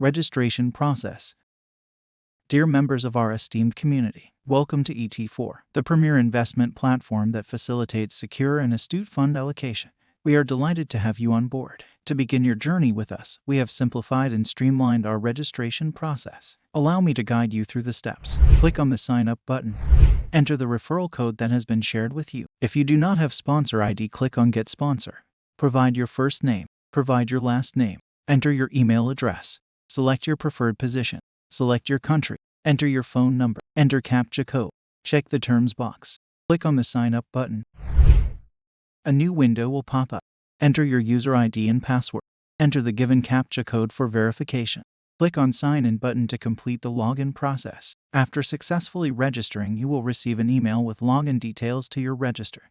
Registration process. Dear members of our esteemed community, welcome to ETFore, the premier investment platform that facilitates secure and astute fund allocation. We are delighted to have you on board. To begin your journey with us, we have simplified and streamlined our registration process. Allow me to guide you through the steps. Click on the Sign Up button. Enter the referral code that has been shared with you. If you do not have sponsor ID, click on Get Sponsor. Provide your first name. Provide your last name. Enter your email address. Select your preferred position. Select your country. Enter your phone number. Enter CAPTCHA code. Check the terms box. Click on the Sign Up button. A new window will pop up. Enter your user ID and password. Enter the given CAPTCHA code for verification. Click on Sign In button to complete the login process. After successfully registering, you will receive an email with login details to your register.